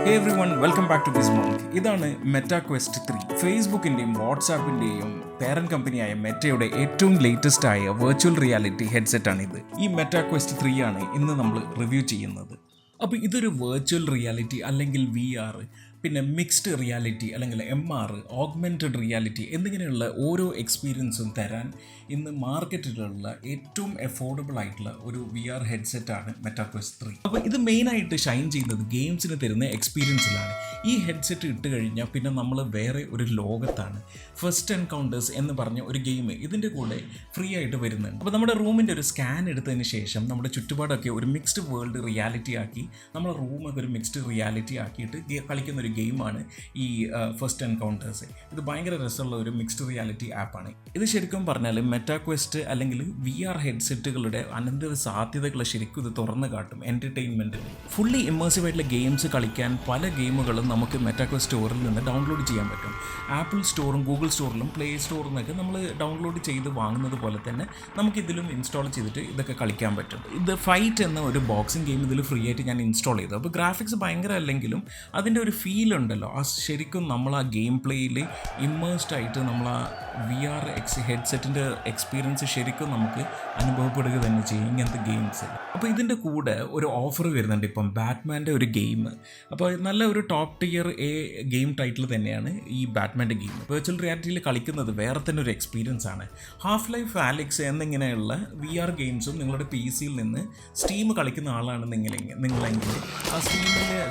Hey everyone, welcome back to Gizmonk. ഇതാണ് meta question 3. ഫേസ്ബുക്കിൻ്റെയും വാട്സാപ്പിൻ്റെയും parent കമ്പനിയായ മെറ്റയുടെ ഏറ്റവും ലേറ്റസ്റ്റ് ആയ വെർച്വൽ റിയാലിറ്റി ഹെഡ്സെറ്റാണിത്. ഈ മെറ്റാ ക്വസ്റ്റ് 3 ആണ് ഇന്ന് നമ്മൾ റിവ്യൂ ചെയ്യുന്നത്. അപ്പോൾ ഇതൊരു വെർച്വൽ റിയാലിറ്റി അല്ലെങ്കിൽ VR, പിന്നെ മിക്സ്ഡ് റിയാലിറ്റി അല്ലെങ്കിൽ MR, ഓഗ്മെൻറ്റഡ് റിയാലിറ്റി എന്നിങ്ങനെയുള്ള ഓരോ എക്സ്പീരിയൻസും തരാൻ ഇന്ന് മാർക്കറ്റിലുള്ള ഏറ്റവും അഫോർഡബിൾ ആയിട്ടുള്ള ഒരു VR ഹെഡ്സെറ്റാണ് മെറ്റാ ക്വസ്റ്റ് 3. അപ്പോൾ ഇത് മെയിനായിട്ട് ഷൈൻ ചെയ്യുന്നത് ഗെയിംസിന് തരുന്ന എക്സ്പീരിയൻസിലാണ്. ഈ ഹെഡ്സെറ്റ് ഇട്ട് കഴിഞ്ഞാൽ പിന്നെ നമ്മൾ വേറെ ഒരു ലോകത്താണ്. ഫസ്റ്റ് എൻകൗണ്ടേഴ്സ് എന്ന് പറഞ്ഞ ഒരു ഗെയിം ഇതിൻ്റെ കൂടെ ഫ്രീ ആയിട്ട് വരുന്നുണ്ട്. അപ്പോൾ നമ്മുടെ റൂമിൻ്റെ ഒരു സ്കാൻ എടുത്തതിന് ശേഷം നമ്മുടെ ചുറ്റുപാടൊക്കെ ഒരു മിക്സ്ഡ് വേൾഡ് റിയാലിറ്റി ആക്കി നമ്മുടെ റൂമൊക്കെ ഒരു മിക്സ്ഡ് റിയാലിറ്റി ആക്കിയിട്ട് കളിക്കുന്ന ഒരു ഗെയിമാണ് ഈ ഫസ്റ്റ് എൻകൗണ്ടേഴ്സ്. ഇത് ഭയങ്കര രസമുള്ള ഒരു മിക്സ്ഡ് റിയാലിറ്റി ആപ്പാണ്. ഇത് ശരിക്കും പറഞ്ഞാൽ മെറ്റാ ക്വസ്റ്റ് അല്ലെങ്കിൽ VR ഹെഡ്സെറ്റുകളുടെ അനന്തര സാധ്യതകൾ ശരിക്കും ഇത് തുറന്നു കാട്ടും. എൻ്റർടൈൻമെൻറ്റിന് ഫുള്ളി ഇമ്മേഴ്സീവ് ആയിട്ടുള്ള ഗെയിംസ് കളിക്കാൻ പല ഗെയിമുകളും നമുക്ക് മെറ്റാ ക്വസ്റ്റ് സ്റ്റോറിൽ നിന്ന് ഡൗൺലോഡ് ചെയ്യാൻ പറ്റും. ആപ്പിൾ സ്റ്റോറും ഗൂഗിൾ സ്റ്റോറിലും പ്ലേ സ്റ്റോറിൽ നിന്നൊക്കെ നമ്മൾ ഡൗൺലോഡ് ചെയ്ത് വാങ്ങുന്നത് പോലെ തന്നെ നമുക്കിതിലും ഇൻസ്റ്റാൾ ചെയ്തിട്ട് ഇതൊക്കെ കളിക്കാൻ പറ്റും. ഇത് ഫൈറ്റ് എന്ന ഒരു ബോക്സിംഗ് ഗെയിം ഇതിൽ ഫ്രീ ആയിട്ട് ഞാൻ ഇൻസ്റ്റാൾ ചെയ്തു. അപ്പോൾ ഗ്രാഫിക്സ് ഭയങ്കര അല്ലെങ്കിലും അതിൻ്റെ ഒരു ഫീൽ ഉണ്ടല്ലോ, ആ ശരിക്കും നമ്മൾ ആ ഗെയിം പ്ലേയിൽ ഇമ്മേഴ്സ്ഡ് ആയിട്ട് നമ്മൾ ആ VR ഹെഡ്സെറ്റിൻ്റെ എക്സ്പീരിയൻസ് ശരിക്കും നമുക്ക് അനുഭവപ്പെടുക തന്നെ ചെയ്യും ഇങ്ങനത്തെ ഗെയിംസ്. അപ്പോൾ ഇതിൻ്റെ കൂടെ ഒരു ഓഫർ വരുന്നുണ്ട് ഇപ്പം, ബാറ്റ്മാൻ്റെ ഒരു ഗെയിം. അപ്പോൾ നല്ല ഒരു ടോപ്പ് ടിയർ ഗെയിം ടൈറ്റിൽ തന്നെയാണ് ഈ ബാറ്റ്മാൻ്റെ ഗെയിം. വെർച്വൽ റിയാലിറ്റിയിൽ കളിക്കുന്നത് വേറെ തന്നെ ഒരു എക്സ്പീരിയൻസ് ആണ്. ഹാഫ് ലൈഫ് ആലിക്സ് എന്നിങ്ങനെയുള്ള VR ഗെയിംസും നിങ്ങളുടെ PC യിൽ നിന്ന് സ്റ്റീം കളിക്കുന്ന ആളാണ് നിങ്ങളെങ്കിൽ ആ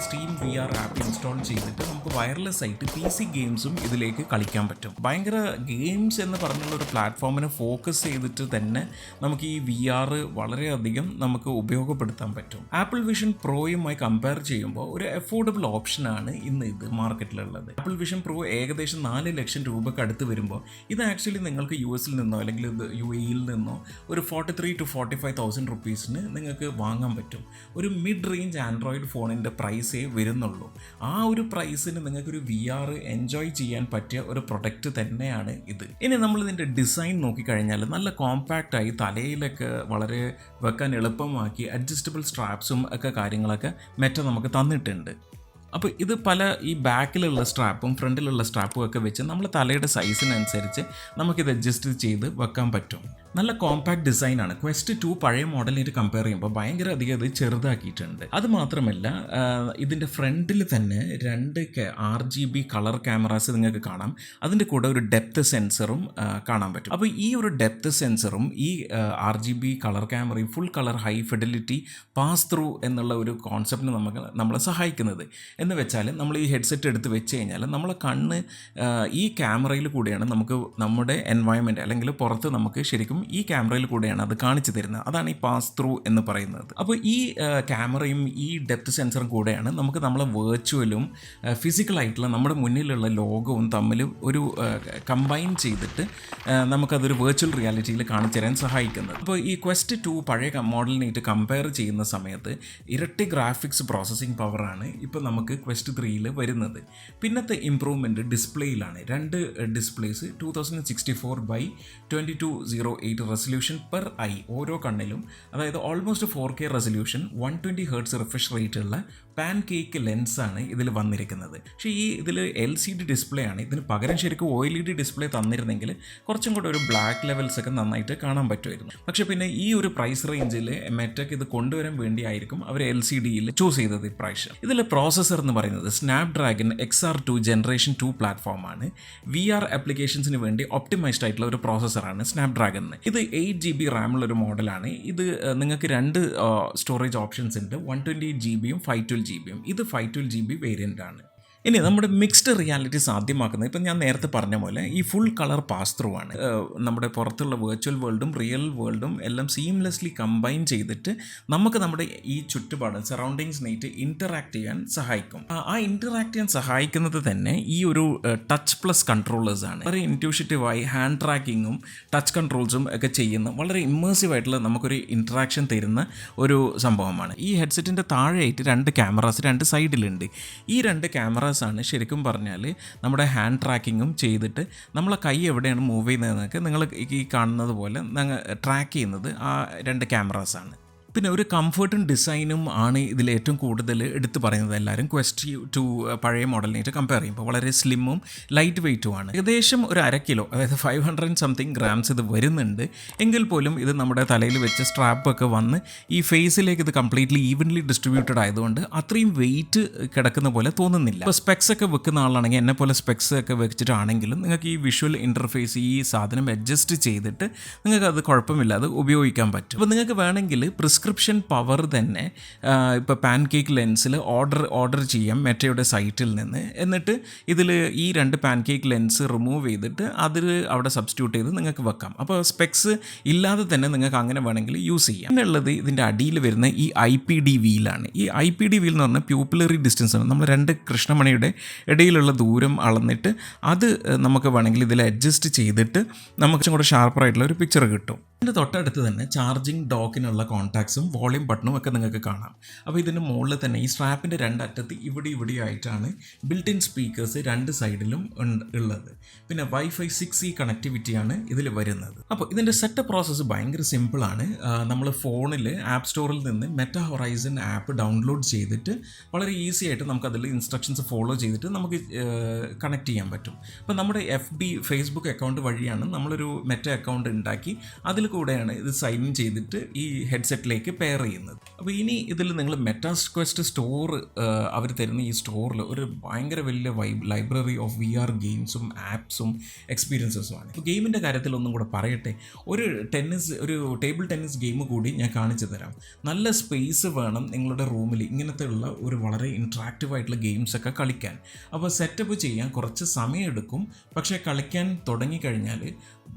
സ്റ്റീം VR ആപ്പ് ഇൻസ്റ്റാൾ ചെയ്തിട്ട് നമുക്ക് വയർലെസ് ആയിട്ട് PC ഗെയിംസും ഇതിലേക്ക് കളിക്കാൻ പറ്റും. ഭയങ്കര ഗെയിംസ് എന്ന് പറഞ്ഞുള്ള ഒരു പ്ലാറ്റ്ഫോമിനെ ഫോക്കസ് ചെയ്തിട്ട് തന്നെ നമുക്ക് ഈ VR വളരെയധികം നമുക്ക് ഉപയോഗപ്പെടുത്താൻ പറ്റും. ആപ്പിൾ വിഷൻ പ്രോയുമായി കമ്പയർ ചെയ്യുമ്പോൾ ഒരു അഫോർഡബിൾ ഓപ്ഷനാണ് ഇന്ന് ഇത് മാർക്കറ്റിലുള്ളത്. ആപ്പിൾ വിഷൻ പ്രോ ഏകദേശം 4 ലക്ഷം രൂപയ്ക്ക് അടുത്ത് വരുമ്പോൾ ഇത് ആക്ച്വലി നിങ്ങൾക്ക് US നിന്നോ അല്ലെങ്കിൽ UAE നിന്നോ ഒരു 43,000 to 45,000 റുപ്പീസിന് നിങ്ങൾക്ക് വാങ്ങാൻ പറ്റും. ഒരു മിഡ് റേഞ്ച് ആൻഡ്രോയിഡ് ഫോണിൻ്റെ പ്രൈസേ വരുന്നുള്ളൂ. ആ ഒരു പ്രൈസിന് നിങ്ങൾക്കൊരു VR എൻജോയ് ചെയ്യാൻ പറ്റിയ ഒരു പ്രൊഡക്റ്റ് തന്നെയാണ് ഇത്. ഇനി നമ്മൾ ഇതിൻ്റെ ഡിസൈൻ നോക്കിക്കഴിഞ്ഞാൽ നല്ല കോമ്പാക്റ്റായി തലയിലൊക്കെ വളരെ വെക്കാൻ എളുപ്പമാക്കി അഡ്ജസ്റ്റബിൾ സ്ട്രാപ്സും ഒക്കെ കാര്യങ്ങളൊക്കെ മെറ്റ നമുക്ക് തന്നിട്ടുണ്ട്. അപ്പോൾ ഇത് പല ഈ ബാക്കിലുള്ള സ്ട്രാപ്പും ഫ്രണ്ടിലുള്ള സ്ട്രാപ്പും ഒക്കെ വെച്ച് നമ്മൾ തലയുടെ സൈസിനനുസരിച്ച് നമുക്കിത് അഡ്ജസ്റ്റ് ചെയ്ത് വെക്കാൻ പറ്റും. നല്ല കോമ്പാക്ട് ഡിസൈനാണ്. ക്വസ്റ്റ് 2 പഴയ മോഡലിനായിട്ട് കമ്പയർ ചെയ്യുമ്പോൾ ഭയങ്കര അധികം അത് ചെറുതാക്കിയിട്ടുണ്ട്. അത് മാത്രമല്ല ഇതിൻ്റെ ഫ്രണ്ടിൽ തന്നെ 2 RGB കളർ ക്യാമറാസ് നിങ്ങൾക്ക് കാണാം. അതിൻ്റെ കൂടെ ഒരു ഡെപ്ത് സെൻസറും കാണാൻ പറ്റും. അപ്പോൾ ഈ ഒരു ഡെപ്ത് സെൻസറും ഈ RGB കളർ ക്യാമറയും full colour high fidelity pass through എന്നുള്ള ഒരു കോൺസെപ്റ്റിന് നമ്മളെ സഹായിക്കുന്നത്. എന്ന് വെച്ചാൽ നമ്മൾ ഈ ഹെഡ്സെറ്റ് എടുത്ത് വെച്ച് കഴിഞ്ഞാൽ നമ്മളെ കണ്ണ് ഈ ക്യാമറയിൽ കൂടെയാണ് നമുക്ക് നമ്മുടെ എൻവയോൺമെൻറ്റ് അല്ലെങ്കിൽ പുറത്ത് നമുക്ക് ശരിക്കും ഈ ക്യാമറയിൽ കൂടെയാണ് അത് കാണിച്ചു തരുന്നത്. അതാണ് ഈ പാസ് ത്രൂ എന്ന് പറയുന്നത്. അപ്പോൾ ഈ ക്യാമറയും ഈ ഡെപ്ത് സെൻസറും കൂടെയാണ് നമുക്ക് നമ്മളെ വെർച്വലും ഫിസിക്കലായിട്ടുള്ള നമ്മുടെ മുന്നിലുള്ള ലോകവും തമ്മിൽ ഒരു കമ്പൈൻ ചെയ്തിട്ട് നമുക്കതൊരു വെർച്വൽ റിയാലിറ്റിയിൽ കാണിച്ചു തരാൻ സഹായിക്കുന്നത്. അപ്പോൾ ഈ ക്വസ്റ്റ് 2 പഴയ മോഡലിനായിട്ട് കമ്പയർ ചെയ്യുന്ന സമയത്ത് ഇരട്ടി ഗ്രാഫിക്സ് പ്രോസസ്സിംഗ് പവറാണ് ഇപ്പോൾ നമുക്ക് ക്വസ്റ്റ് 3യിൽ വരുന്നത്. പിന്നത്തെ ഇംപ്രൂവ്മെൻറ്റ് ഡിസ്പ്ലേയിലാണ്. 2 displays 2064x2208 resolution per eye ഓരോ കണ്ണിലും, അതായത് almost 4K resolution, 120 hertz refresh റേറ്റുള്ള പാൻ കേക്ക് ലെൻസാണ് ഇതിൽ വന്നിരിക്കുന്നത്. പക്ഷേ ഇതിൽ LCD ഡിസ്പ്ലേ ആണ്. ഇതിന് പകരം ശരിക്കും OLED ഡിസ്പ്ലേ തന്നിരുന്നെങ്കിൽ കുറച്ചും കൂടെ ഒരു ബ്ലാക്ക് ലെവൽസ് ഒക്കെ നന്നായിട്ട് കാണാൻ പറ്റുമായിരുന്നു. പക്ഷേ പിന്നെ ഈ ഒരു പ്രൈസ് റേഞ്ചിൽ മെറ്റക്ക് ഇത് കൊണ്ടുവരാൻ വേണ്ടിയായിരിക്കും അവർ LCDയിൽ ചൂസ് ചെയ്തത് ഇപ്രാവശ്യം. ഇതിൽ പ്രോസസ്സർ എന്ന് പറയുന്നത് സ്നാപ്ഡ്രാഗൺ XR2 ജനറേഷൻ 2 പ്ലാറ്റ്ഫോമാണ്. VR ആപ്ലിക്കേഷൻസിന് വേണ്ടി ഒപ്റ്റിമൈസ്ഡ് ആയിട്ടുള്ള ഒരു പ്രോസസ്സറാണ് സ്നാപ്ഡ്രാഗൺ. ഇത് 8GB റാമുള്ള ഒരു മോഡലാണ്. ഇത് നിങ്ങൾക്ക് 2 സ്റ്റോറേജ് ഓപ്ഷൻസ് ഉണ്ട്, 128GB 512GB. ഇത് 512GB വേരിയൻ്റ് ആണ്. ഇനി നമ്മുടെ മിക്സ്ഡ് റിയാലിറ്റി സാധ്യമാക്കുന്നത് ഇപ്പം ഞാൻ നേരത്തെ പറഞ്ഞ പോലെ ഈ ഫുൾ കളർ പാസ് ത്രൂ ആണ്. നമ്മുടെ പുറത്തുള്ള വെർച്വൽ വേൾഡും റിയൽ വേൾഡും എല്ലാം സീംലെസ്ലി കമ്പൈൻ ചെയ്തിട്ട് നമുക്ക് നമ്മുടെ ഈ ചുറ്റുപാട് സറൗണ്ടിങ്സിനായിട്ട് ഇൻറ്ററാക്ട് ചെയ്യാൻ സഹായിക്കും. ആ ഇൻറ്ററാക്ട് ചെയ്യാൻ സഹായിക്കുന്നത് തന്നെ ഈ ഒരു ടച്ച് പ്ലസ് കൺട്രോളേഴ്സാണ്. വളരെ ഇൻറ്റ്യൂഷറ്റീവായി ഹാൻഡ് ട്രാക്കിങ്ങും ടച്ച് കൺട്രോൾസും ഒക്കെ ചെയ്യുന്ന വളരെ ഇമ്മേഴ്സീവ് ആയിട്ടുള്ള നമുക്കൊരു ഇൻറ്ററാക്ഷൻ തരുന്ന ഒരു സംഭവമാണ്. ഈ ഹെഡ്സെറ്റിൻ്റെ താഴെയായിട്ട് 2 ക്യാമറാസ് 2 സൈഡിലുണ്ട്. ഈ 2 ക്യാമറാസ് ആണ് ശരിക്കും പറഞ്ഞാൽ നമ്മുടെ ഹാൻഡ് ട്രാക്കിങ്ങും ചെയ്തിട്ട് നമ്മളെ കൈ എവിടെയാണ് മൂവ് ചെയ്യുന്നതെന്നൊക്കെ നിങ്ങൾ ഈ കാണുന്നത് പോലെ ട്രാക്ക് ചെയ്യുന്നത് ആ 2 ക്യാമറാസാണ്. പിന്നെ ഒരു കംഫർട്ടും ഡിസൈനും ആണ് ഇതിൽ ഏറ്റവും കൂടുതൽ എടുത്തു പറയുന്നത് എല്ലാവരും ക്വസ്റ്റ് ടു പഴയ മോഡലിനായിട്ട് കമ്പയർ ചെയ്യുമ്പോൾ വളരെ സ്ലിമ്മും ലൈറ്റ് വെയ്റ്റുമാണ്. ഏകദേശം ഒരു 1/2 കിലോ, അതായത് 500 സംതിങ് ഗ്രാംസ് ഇത് വരുന്നുണ്ട്. എങ്കിൽ പോലും ഇത് നമ്മുടെ തലയിൽ വെച്ച് സ്ട്രാപ്പൊക്കെ വന്ന് ഈ ഫേസിലേക്ക് ഇത് കംപ്ലീറ്റ്ലി ഈവൻലി ഡിസ്ട്രിബ്യൂട്ടഡ് ആയതുകൊണ്ട് അത്രയും വെയിറ്റ് കിടക്കുന്ന പോലെ തോന്നുന്നില്ല. ഇപ്പോൾ സ്പെക്സ് ഒക്കെ വെക്കുന്ന ആളാണെങ്കിൽ, എന്നെ പോലെ സ്പെക്സ് ഒക്കെ വെച്ചിട്ടാണെങ്കിലും നിങ്ങൾക്ക് ഈ വിഷ്വൽ ഇൻ്റർഫേസ് ഈ സാധനം അഡ്ജസ്റ്റ് ചെയ്തിട്ട് നിങ്ങൾക്ക് അത് കുഴപ്പമില്ലാതെ ഉപയോഗിക്കാൻ പറ്റും. അപ്പോൾ നിങ്ങൾക്ക് വേണമെങ്കിൽ പ്രിസ്ക്രിപ്ഷൻ പവർ തന്നെ ഇപ്പോൾ പാൻ കേക്ക് ലെൻസിൽ ഓർഡർ ചെയ്യാം മെറ്റയുടെ സൈറ്റിൽ നിന്ന്. എന്നിട്ട് ഇതിൽ ഈ 2 പാൻ കേക്ക് ലെൻസ് റിമൂവ് ചെയ്തിട്ട് അതിൽ അവിടെ സബ്സ്റ്റിറ്റ്യൂട്ട് ചെയ്ത് നിങ്ങൾക്ക് വെക്കാം. അപ്പോൾ സ്പെക്സ് ഇല്ലാതെ തന്നെ നിങ്ങൾക്ക് അങ്ങനെ വേണമെങ്കിൽ യൂസ് ചെയ്യാം. പിന്നുള്ളത് ഇതിൻ്റെ അടിയിൽ വരുന്ന ഈ IPD വീലാണ്. ഈ IPD വീൽ എന്ന് പറഞ്ഞാൽ പ്യൂപ്പിലറി ഡിസ്റ്റൻസ് ആണ്. നമ്മൾ 2 കൃഷ്ണമണിയുടെ ഇടയിലുള്ള ദൂരം അളന്നിട്ട് അത് നമുക്ക് വേണമെങ്കിൽ ഇതിൽ അഡ്ജസ്റ്റ് ചെയ്തിട്ട് നമുക്ക് കൂടെ ഷാർപ്പറായിട്ടുള്ള ഒരു പിക്ചർ കിട്ടും. ഇതിൻ്റെ തൊട്ടടുത്ത് തന്നെ ചാർജിങ് ഡോക്കിനുള്ള കോൺടാക്ട്സും വോളിയം ബട്ടണും ഒക്കെ നിങ്ങൾക്ക് കാണാം. അപ്പോൾ ഇതിൻ്റെ മുകളിൽ തന്നെ ഈ സ്ട്രാപ്പിൻ്റെ 2 അറ്റത്ത് ഇവിടെ ആയിട്ടാണ് ബിൽറ്റ് ഇൻ സ്പീക്കേഴ്സ് 2 സൈഡിലും ഉള്ളത്. പിന്നെ Wi-Fi 6E കണക്ടിവിറ്റിയാണ് ഇതിൽ വരുന്നത്. അപ്പോൾ ഇതിൻ്റെ സെറ്റപ്പ് പ്രോസസ്സ് ഭയങ്കര സിമ്പിളാണ്. നമ്മൾ ഫോണിൽ ആപ്പ് സ്റ്റോറിൽ നിന്ന് മെറ്റ ഹൊറൈസൺ ആപ്പ് ഡൗൺലോഡ് ചെയ്തിട്ട് വളരെ ഈസി ആയിട്ട് നമുക്കതിൽ ഇൻസ്ട്രക്ഷൻസ് ഫോളോ ചെയ്തിട്ട് നമുക്ക് കണക്ട് ചെയ്യാൻ പറ്റും. അപ്പോൾ നമ്മുടെ FB ഫേസ്ബുക്ക് അക്കൗണ്ട് വഴിയാണ് നമ്മളൊരു മെറ്റ അക്കൗണ്ട് ഉണ്ടാക്കി അതിൽ കൂടെയാണ് ഇത് സൈൻ ഇൻ ചെയ്തിട്ട് ഈ ഹെഡ്സെറ്റിലേക്ക് പെയർ ചെയ്യുന്നത്. അപ്പോൾ ഇനി ഇതിൽ നിങ്ങൾ മെറ്റാ ക്വസ്റ്റ് സ്റ്റോർ അവർ തരുന്ന ഈ സ്റ്റോറിൽ ഒരു ഭയങ്കര വലിയ ലൈബ്രറി ഓഫ് VR ഗെയിംസും ആപ്സും എക്സ്പീരിയൻസസുമാണ്. ഇപ്പോൾ ഗെയിമിൻ്റെ കാര്യത്തിൽ ഒന്നും കൂടെ പറയട്ടെ, ഒരു ടേബിൾ ടെന്നീസ് ഗെയിം കൂടി ഞാൻ കാണിച്ചു തരാം. നല്ല സ്പേസ് വേണം നിങ്ങളുടെ റൂമിൽ ഇങ്ങനത്തെ ഉള്ള ഒരു വളരെ ഇൻട്രാക്റ്റീവ് ആയിട്ടുള്ള ഗെയിംസൊക്കെ കളിക്കാൻ. അപ്പോൾ സെറ്റപ്പ് ചെയ്യാൻ കുറച്ച് സമയം എടുക്കും, പക്ഷേ കളിക്കാൻ തുടങ്ങിക്കഴിഞ്ഞാൽ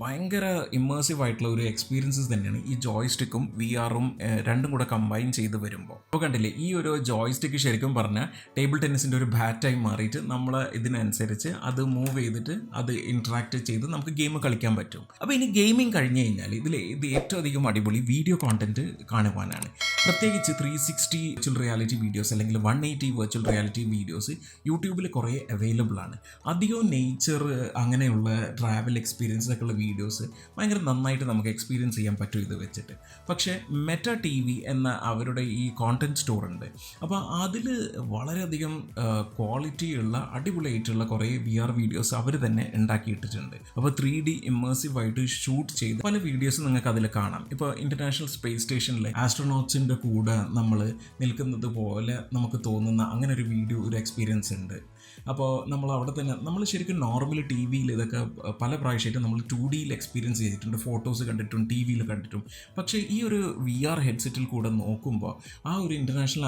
ഭയങ്കര ഇമ്മേഴ്സീവ് ആയിട്ടുള്ള ഒരു എക്സ്പീരിയൻസസ് തന്നെയാണ്. ഈ ജോയ്സ്റ്റിക്കും VR-ഉം രണ്ടും കൂടെ കമ്പൈൻ ചെയ്ത് വരുമ്പോൾ അപ്പോൾ കണ്ടില്ലേ, ഈ ഒരു ജോയ്സ്റ്റിക്ക് ശരിക്കും പറഞ്ഞാൽ ടേബിൾ ടെന്നീസിൻ്റെ ഒരു ബാറ്റായി മാറിയിട്ട് നമ്മൾ ഇതിനനുസരിച്ച് അത് മൂവ് ചെയ്തിട്ട് അത് ഇൻട്രാക്ട് ചെയ്ത് നമുക്ക് ഗെയിം കളിക്കാൻ പറ്റും. അപ്പോൾ ഇനി ഗെയിമിങ് കഴിഞ്ഞ് കഴിഞ്ഞാൽ ഇത് ഏറ്റവും അധികം അടിപൊളി വീഡിയോ കോണ്ടന്റ് കാണുവാനാണ്. പ്രത്യേകിച്ച് 360 വിർച്വൽ റിയാലിറ്റി വീഡിയോസ് അല്ലെങ്കിൽ 180 വിർച്വൽ റിയാലിറ്റി വീഡിയോസ് യൂട്യൂബിൽ കുറേ അവൈലബിൾ ആണ്. അധികവും നേച്ചർ അങ്ങനെയുള്ള ട്രാവൽ എക്സ്പീരിയൻസ് ഒക്കെ ഉള്ള വീഡിയോസ് ഭയങ്കര നന്നായിട്ട് നമുക്ക് എക്സ്പീരിയൻസ് ചെയ്യാൻ പറ്റും ഇത് വെച്ചിട്ട്. പക്ഷേ മെറ്റ TV എന്ന അവരുടെ ഈ കോണ്ടന്റ് സ്റ്റോർ ഉണ്ട്. അപ്പോൾ അതിൽ വളരെയധികം ക്വാളിറ്റിയുള്ള അടിപൊളിയായിട്ടുള്ള കുറേ VR വീഡിയോസ് അവർ തന്നെ ഉണ്ടാക്കിയിട്ടിട്ടുണ്ട്. അപ്പോൾ 3D ഇമ്മേഴ്സീവായിട്ട് ഷൂട്ട് ചെയ്ത് പല വീഡിയോസ് നിങ്ങൾക്ക് അതിൽ കാണാം. ഇപ്പോൾ ഇൻ്റർനാഷണൽ സ്പേസ് സ്റ്റേഷനിലെ ആസ്ട്രോനോട്ട്സിൻ്റെ കൂടെ നമ്മൾ നിൽക്കുന്നത് പോലെ നമുക്ക് തോന്നുന്ന അങ്ങനെ ഒരു വീഡിയോ, ഒരു എക്സ്പീരിയൻസ് ഉണ്ട്. അപ്പോൾ നമ്മൾ അവിടെ തന്നെ നമ്മൾ ശരിക്കും നോർമൽ TV-യിൽ ഇതൊക്കെ പല പ്രാവശ്യമായിട്ട് നമ്മൾ 2Dയിൽ എക്സ്പീരിയൻസ് ചെയ്തിട്ടുണ്ട്, ഫോട്ടോസ് കണ്ടിട്ടും TV-യിൽ കണ്ടിട്ടും. പക്ഷേ ഈ ഒരു VR ഹെഡ്സെറ്റിൽ കൂടെ നോക്കുമ്പോൾ ആ ഒരു ഇൻ്റർനാഷണൽ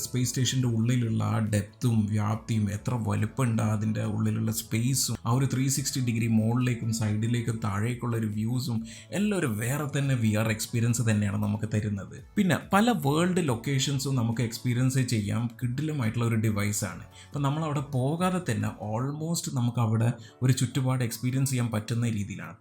സ്പേസ് സ്റ്റേഷൻ്റെ ഉള്ളിലുള്ള ആ ഡെപ്തും വ്യാപ്തിയും എത്ര വലുപ്പമുണ്ട്, അതിൻ്റെ ഉള്ളിലുള്ള സ്പേസും ആ ഒരു 360 ഡിഗ്രി മുകളിലേക്കും സൈഡിലേക്കും താഴേക്കുള്ള ഒരു വ്യൂസും എല്ലാം ഒരു വേറെ തന്നെ VR എക്സ്പീരിയൻസ് തന്നെയാണ് നമുക്ക് തരുന്നത്. പിന്നെ പല വേൾഡ് ലൊക്കേഷൻസും നമുക്ക് എക്സ്പീരിയൻസ് ചെയ്യാം കിടിലമായിട്ടുള്ള ഒരു ഡിവൈസാണ്. അപ്പോൾ നമ്മളവിടെ പോകാതെ തന്നെ ഓൾമോസ്റ്റ് നമുക്ക് അവിടെ ഒരു ചുറ്റുപാട് എക്സ്പീരിയൻസ് ചെയ്യാൻ പറ്റുന്ന രീതിയിലാണ്.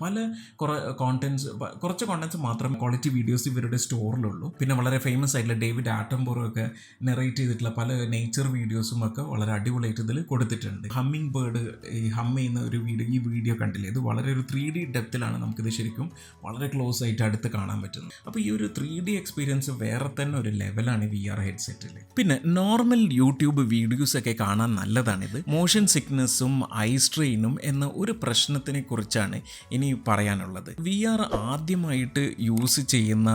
കുറച്ച് കോണ്ടൻസ് മാത്രമേ ക്വാളിറ്റി വീഡിയോസ് ഇവരുടെ സ്റ്റോറിലുള്ളൂ. പിന്നെ വളരെ ഫേമസ് ആയിട്ടുള്ള ഡേവിഡ് ആറ്റംബോറോ ഒക്കെ നെറേറ്റ് ചെയ്തിട്ടുള്ള പല നേച്ചർ വീഡിയോസും ഒക്കെ വളരെ അടിപൊളിയായിട്ട് ഇതിൽ കൊടുത്തിട്ടുണ്ട്. ഹമ്മിങ് ബേർഡ് ഈ ഹം ചെയ്യുന്ന ഒരു ഈ വീഡിയോ കണ്ടില്ലേ, ഇത് വളരെ ഒരു 3D ഡെപ്തിലാണ് നമുക്കിത് ശരിക്കും വളരെ ക്ലോസ് ആയിട്ട് അടുത്ത് കാണാൻ പറ്റുന്നത്. അപ്പോൾ ഈ ഒരു 3D എക്സ്പീരിയൻസ് വേറെ തന്നെ ഒരു ലെവലാണ് VR ഹെഡ്സെറ്റിൽ. പിന്നെ നോർമൽ യൂട്യൂബ് വീഡിയോസ് ഒക്കെ കാണാൻ നല്ലതാണിത്. മോഷൻ സിക്നസ്സും ഐ സ്ട്രെയിനും എന്ന ഒരു പ്രശ്നത്തിനെ കുറിച്ചാണ് ഇനി പറയാനുള്ളത്. VR ആദ്യമായിട്ട് യൂസ് ചെയ്യുന്ന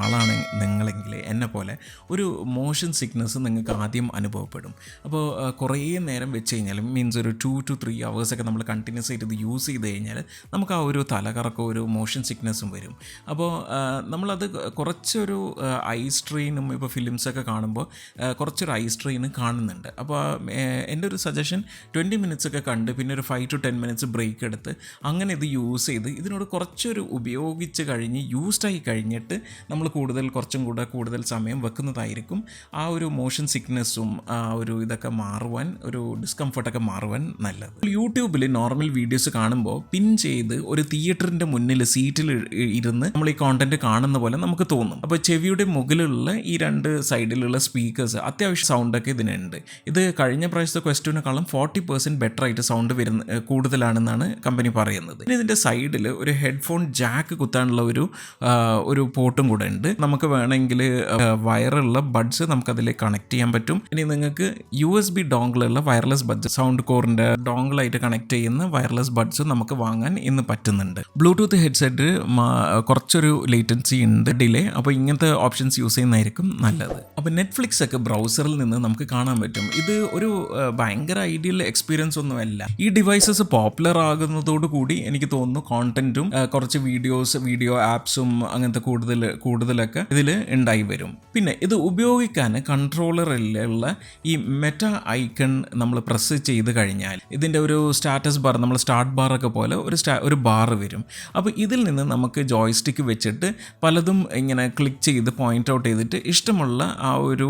ആളാണ് നിങ്ങളെങ്കിൽ എന്നെ പോലെ ഒരു മോഷൻ സിക്നസ് നിങ്ങൾക്ക് ആദ്യം അനുഭവപ്പെടും. അപ്പോൾ കുറേ നേരം വെച്ച് കഴിഞ്ഞാൽ മീൻസ് ഒരു 2 to 3 hours ഒക്കെ നമ്മൾ കണ്ടിന്യൂസ് ആയിട്ട് ഇത് യൂസ് ചെയ്ത് കഴിഞ്ഞാൽ നമുക്ക് ആ ഒരു തലകറക്കം, ഒരു മോഷൻ സിക്നസ്സും വരും. അപ്പോൾ നമ്മളത് കുറച്ചൊരു ഐ സ്ട്രെയിനും ഇപ്പോൾ ഫിലിംസൊക്കെ കാണുമ്പോൾ കുറച്ചൊരു ഐ സ്ട്രെയിനും കാണുന്നുണ്ട്. അപ്പോൾ എൻ്റെ ഒരു സജഷൻ 20 minutes ഒക്കെ കണ്ട് പിന്നെ ഒരു 5 to 10 minutes ബ്രേക്ക് എടുത്ത് അങ്ങനെ ഇത് യൂസ് ചെയ്ത് ഇതിനോട് കുറച്ചൊരു ഉപയോഗിച്ച് കഴിഞ്ഞ് യൂസ്ഡായി കഴിഞ്ഞിട്ട് നമ്മൾ കുറച്ചും കൂടെ കൂടുതൽ സമയം വെക്കുന്നതായിരിക്കും ആ ഒരു മോഷൻ സിക്നസ്സും ആ ഒരു ഇതൊക്കെ മാറുവാൻ, ഒരു ഡിസ്കംഫർട്ടൊക്കെ മാറുവാൻ നല്ലത്. യൂട്യൂബിൽ നോർമൽ വീഡിയോസ് കാണുമ്പോൾ പിൻ ചെയ്ത് ഒരു തിയേറ്ററിൻ്റെ മുന്നിൽ സീറ്റിൽ ഇരുന്ന് നമ്മൾ ഈ കോണ്ടന്റ് കാണുന്ന പോലെ നമുക്ക് തോന്നും. അപ്പോൾ ചെവിയുടെ മുകളിലുള്ള ഈ 2 സൈഡിലുള്ള സ്പീക്കേഴ്സ് അത്യാവശ്യം സൗണ്ടൊക്കെ ഇതിനുണ്ട്. ഇത് കഴിഞ്ഞ പ്രാവശ്യത്തെ ക്വസ്റ്റിനേക്കാളും 40% ബെറ്റർ ആയിട്ട് സൗണ്ട് കൂടുതലാണെന്നാണ് കമ്പനി പറയുന്നത്. പിന്നെ ഇതിൻ്റെ സൈഡിൽ ഒരു ഹെഡ്ഫോൺ ജാക്ക് ജാക്ക് കുത്താനുള്ള ഒരു പോർട്ടും കൂടെ ഉണ്ട്. നമുക്ക് വേണമെങ്കിൽ വയറുള്ള ബഡ്സ് നമുക്കതിലേക്ക് കണക്ട് ചെയ്യാൻ പറ്റും. ഇനി നിങ്ങൾക്ക് USB ഡോങ്കിളുള്ള വയർലെസ് ബഡ്സ്, സൗണ്ട് കോറിൻ്റെ ഡോങ്കിളായിട്ട് കണക്ട് ചെയ്യുന്ന വയർലെസ് ബഡ്സ് നമുക്ക് വാങ്ങാൻ ഇന്ന് പറ്റുന്നുണ്ട്. ബ്ലൂടൂത്ത് ഹെഡ്സെറ്റ് കുറച്ചൊരു ലേറ്റൻസി ഉണ്ട്, ഡിലേ. അപ്പോൾ ഇങ്ങനത്തെ ഓപ്ഷൻസ് യൂസ് ചെയ്യുന്നതായിരിക്കും നല്ലത്. അപ്പോൾ നെറ്റ്ഫ്ലിക്സ് ഒക്കെ ബ്രൗസറിൽ നിന്ന് നമുക്ക് കാണാൻ പറ്റും. ഇത് ഒരു ഭയങ്കര ഐഡിയൽ എക്സ്പീരിയൻസ് ഒന്നുമല്ല. ഈ ഡിവൈസസ് പോപ്പുലർ ആകുന്നതോടുകൂടി എനിക്ക് തോന്നുന്നു കോണ്ടന്റും കുറച്ച് വീഡിയോ ആപ്സും അങ്ങനത്തെ കൂടുതലൊക്കെ ഇതിൽ ഉണ്ടായി വരും. പിന്നെ ഇത് ഉപയോഗിക്കാൻ കൺട്രോളറിലുള്ള ഈ മെറ്റ ഐക്കൺ നമ്മൾ പ്രസ് ചെയ്ത് കഴിഞ്ഞാൽ ഇതിൻ്റെ ഒരു സ്റ്റാറ്റസ് ബാർ, നമ്മൾ സ്റ്റാർട്ട് ബാറൊക്കെ പോലെ ഒരു ബാർ വരും. അപ്പോൾ ഇതിൽ നിന്ന് നമുക്ക് ജോയ്സ്റ്റിക്ക് വെച്ചിട്ട് പലതും ഇങ്ങനെ ക്ലിക്ക് ചെയ്ത് പോയിന്റ് ഔട്ട് ചെയ്തിട്ട് ഇഷ്ടമുള്ള ആ ഒരു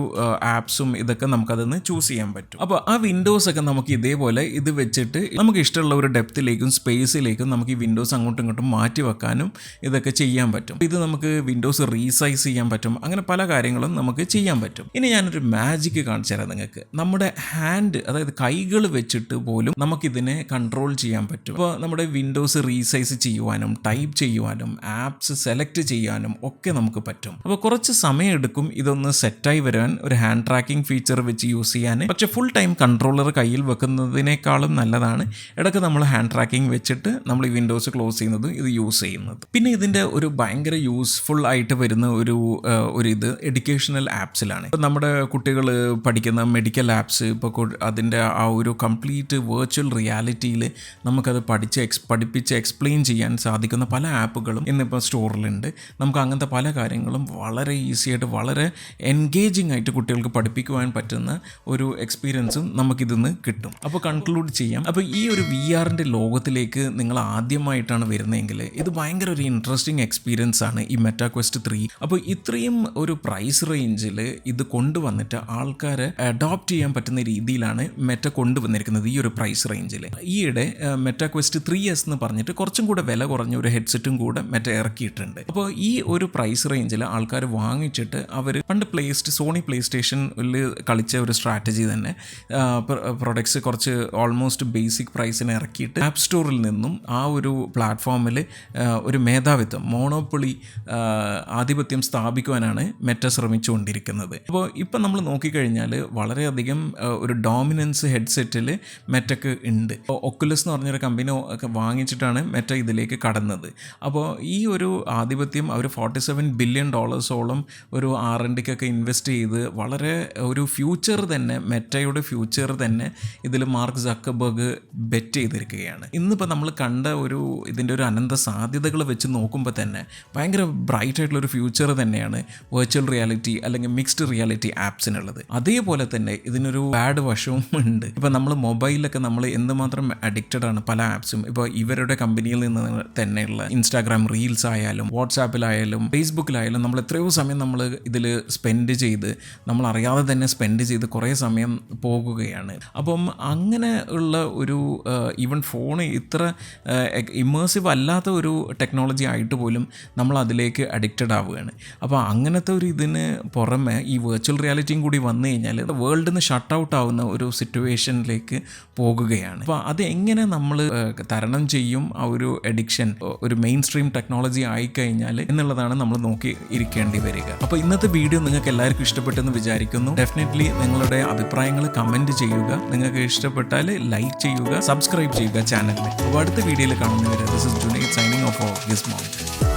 ആപ്സും ഇതൊക്കെ നമുക്കതൊന്ന് ചൂസ് ചെയ്യാൻ പറ്റും. അപ്പോൾ ആ വിൻഡോസ് ഒക്കെ നമുക്ക് ഇതേപോലെ ഇത് വെച്ചിട്ട് നമുക്ക് ഇഷ്ടമുള്ള ഒരു ഡെപ്തിലേക്കും സ്പേസിലേക്കും നമുക്ക് ഈ വിൻഡോസ് അങ്ങോട്ടും ഇങ്ങോട്ടും മാറ്റി വെക്കാനും ഇതൊക്കെ ചെയ്യാൻ പറ്റും. ഇത് നമുക്ക് വിൻഡോസ് റീസൈസ് ചെയ്യാൻ പറ്റും. അങ്ങനെ പല കാര്യങ്ങളും നമുക്ക് ചെയ്യാൻ പറ്റും. ഇനി ഞാനൊരു മാജിക്ക് കാണിച്ചു തരാം നിങ്ങൾക്ക്. നമ്മുടെ ഹാൻഡ്, അതായത് കൈകൾ വെച്ചിട്ട് പോലും നമുക്കിതിനെ കൺട്രോൾ ചെയ്യാൻ പറ്റും. അപ്പോൾ നമ്മുടെ വിൻഡോസ് റീസൈസ് ചെയ്യുവാനും ടൈപ്പ് ചെയ്യുവാനും ആപ്സ് സെലക്ട് ചെയ്യാനും ഒക്കെ നമുക്ക് പറ്റും. അപ്പോൾ കുറച്ച് സമയം എടുക്കും ഇതൊന്ന് സെറ്റായി വരാൻ, ഒരു ഹാൻഡ് ട്രാക്കിംഗ് ഫീച്ചർ വെച്ച് യൂസ് ചെയ്യാൻ. പക്ഷേ ഫുൾ ടൈം കൺട്രോളർ കയ്യിൽ വെക്കുന്നതിനേക്കാളും നല്ലതാണ് ഇടയ്ക്ക് നമ്മൾ ഹാൻഡ് ട്രാക്കിംഗ് വെച്ചിട്ട് നമ്മൾ ഈ വിൻഡോസ് ക്ലോസ് ചെയ്യുന്നത് ഇത് യൂസ് ചെയ്യുന്നത്. പിന്നെ ഇതിൻ്റെ ഒരു ഭയങ്കര യൂസ്ഫുൾ ആയിട്ട് വരുന്ന ഒരു ഇത് എഡ്യൂക്കേഷണൽ ആപ്സിലാണ്. ഇപ്പോൾ നമ്മുടെ കുട്ടികൾ പഠിക്കുന്ന മെഡിക്കൽ ആപ്സ്, ഇപ്പോൾ അതിൻ്റെ ആ ഒരു കംപ്ലീറ്റ് വെർച്വൽ റിയാലിറ്റിയിൽ നമുക്കത് പഠിപ്പിച്ച് എക്സ്പ്ലെയിൻ ചെയ്യാൻ സാധിക്കുന്ന പല ആപ്പുകളും ഇന്നിപ്പോൾ സ്റ്റോറിലുണ്ട്. നമുക്ക് അങ്ങനത്തെ പല കാര്യങ്ങളും വളരെ ഈസി ആയിട്ട് വളരെ എൻഗേജിങ് ആയിട്ട് കുട്ടികൾക്ക് പഠിപ്പിക്കുവാൻ പറ്റുന്ന ഒരു എക്സ്പീരിയൻസും നമുക്കിതിന്ന് കിട്ടും. അപ്പോൾ കൺക്ലൂഡ് ചെയ്യാം. അപ്പോൾ ഈ ഒരു VR-ൻ്റെ ലോകത്തിലേക്ക് നിങ്ങൾ ആദ്യമായിട്ടാണ് വരുന്നതെങ്കിൽ ഇത് ഭയങ്കര ഒരു ഇൻട്രസ്റ്റിംഗ് എക്സ്പീരിയൻസ് ആണ് ഈ മെറ്റാ ക്വസ്റ്റ് 3. അപ്പോൾ ഇത്രയും ഒരു പ്രൈസ് റേഞ്ചിൽ ഇത് കൊണ്ടുവന്നിട്ട് ആൾക്കാരെ അഡോപ്റ്റ് ചെയ്യാൻ പറ്റുന്ന രീതിയിലാണ് മെറ്റ കൊണ്ടുവന്നിരിക്കുന്നത് ഈ ഒരു പ്രൈസ് റേഞ്ചിൽ. ഈയിടെ മെറ്റാ ക്വസ്റ്റ് 3S എന്ന് പറഞ്ഞിട്ട് കുറച്ചും കൂടെ വില കുറഞ്ഞ ഒരു ഹെഡ്സെറ്റും കൂടെ മെറ്റ ഇറക്കിയിട്ടുണ്ട്. അപ്പോൾ ഈ ഒരു പ്രൈസ് റേഞ്ചിൽ ആൾക്കാർ വാങ്ങിച്ചിട്ട് അവർ പണ്ട് സോണി പ്ലേ സ്റ്റേഷനിൽ കളിച്ച ഒരു സ്ട്രാറ്റജി തന്നെ, പ്രൊഡക്ട്സ് കുറച്ച് ഓൾമോസ്റ്റ് ബേസിക് പ്രൈസിന് ഇറക്കിയിട്ട് ആപ്പ് സ്റ്റോറിൽ നിന്നും ആ ഒരു പ്ലാറ്റ്ഫോമിൽ ഒരു മേധാവിത്വം, മോണോപ്പൊളി ആധിപത്യം സ്ഥാപിക്കുവാനാണ് മെറ്റ ശ്രമിച്ചുകൊണ്ടിരിക്കുന്നത്. അപ്പോൾ ഇപ്പം നമ്മൾ നോക്കിക്കഴിഞ്ഞാൽ വളരെയധികം ഒരു ഡോമിനൻസ് ഹെഡ്സെറ്റിൽ മെറ്റക്ക് ഉണ്ട്. ഒക്കുലസ് എന്ന് പറഞ്ഞൊരു കമ്പനി വാങ്ങിച്ചിട്ടാണ് മെറ്റ ഇതിലേക്ക് കടന്നത്. അപ്പോൾ ഈ ഒരു ആധിപത്യം അവർ $47 ബില്യൺ ഒരു R&Dക്കൊക്കെ ഇൻവെസ്റ്റ് ചെയ്ത് വളരെ ഒരു ഫ്യൂച്ചർ തന്നെ, മെറ്റയുടെ ഫ്യൂച്ചർ തന്നെ ഇതിൽ മാർക്ക് സക്കർബർഗ് ബെറ്റ് ചെയ്തിരിക്കുകയാണ്. ഇന്നിപ്പോൾ നമ്മൾ കണ്ട ഇതിൻ്റെ ഒരു അനന്ത സാധ്യതകൾ വെച്ച് നോക്കുമ്പോൾ തന്നെ ഭയങ്കര ബ്രൈറ്റ് ആയിട്ടുള്ളൊരു ഫ്യൂച്ചർ തന്നെയാണ് വെർച്വൽ റിയാലിറ്റി അല്ലെങ്കിൽ മിക്സ്ഡ് റിയാലിറ്റി ആപ്സിനുള്ളത്. അതേപോലെ തന്നെ ഇതിനൊരു ബാഡ് വശവും ഉണ്ട്. ഇപ്പോൾ നമ്മൾ മൊബൈലിലൊക്കെ നമ്മൾ എന്തുമാത്രം അഡിക്റ്റഡ് ആണ് പല ആപ്സും. ഇപ്പോൾ ഇവരുടെ കമ്പനിയിൽ നിന്ന് തന്നെയുള്ള ഇൻസ്റ്റാഗ്രാം റീൽസ് ആയാലും വാട്സാപ്പിലായാലും ഫേസ്ബുക്കിലായാലും നമ്മൾ എത്രയോ സമയം നമ്മൾ ഇതിൽ സ്പെൻഡ് ചെയ്ത് നമ്മൾ അറിയാതെ തന്നെ സ്പെൻഡ് ചെയ്ത് കുറേ സമയം പോകുകയാണ്. അപ്പം അങ്ങനെ ഉള്ള ഒരു ഈവൻ ഫോൺ ഇത്ര ഇമേഴ്സീവ് അല്ലാത്ത ഒരു ടെക്നോളജി ആയിട്ട് പോലും നമ്മൾ അതിലേക്ക് അഡിക്റ്റഡ് ആവുകയാണ്. അപ്പോൾ അങ്ങനത്തെ ഒരു ഇതിന് പുറമെ ഈ വെർച്വൽ റിയാലിറ്റിയും കൂടി വന്നു കഴിഞ്ഞാൽ വേൾഡിൽ നിന്ന് ഷട്ട് ഔട്ട് ആവുന്ന ഒരു സിറ്റുവേഷനിലേക്ക് പോകുകയാണ്. അപ്പോൾ അത് എങ്ങനെ നമ്മൾ തരണം ചെയ്യും ആ ഒരു അഡിക്ഷൻ ഒരു മെയിൻ സ്ട്രീം ടെക്നോളജി ആയിക്കഴിഞ്ഞാൽ എന്നുള്ളതാണ് നമ്മൾ നോക്കി ഇരിക്കേണ്ടി വരിക. അപ്പോൾ ഇന്നത്തെ വീഡിയോ നിങ്ങൾക്ക് എല്ലാവർക്കും ഇഷ്ടപ്പെട്ടെന്ന് വിചാരിക്കുന്നു. ഡെഫിനറ്റ്ലി നിങ്ങളുടെ അഭിപ്രായങ്ങൾ കമൻറ്റ് ചെയ്യുക. നിങ്ങൾക്ക് ഇഷ്ടപ്പെട്ടാൽ ലൈക്ക് ചെയ്യുക, സബ്സ്ക്രൈബ് ചെയ്യുക ചാനലിൽ. അപ്പോൾ അടുത്ത വീഡിയോയിൽ കാണുന്നവരെ this is Junaid signing off ഗിസ്മോങ്ക്.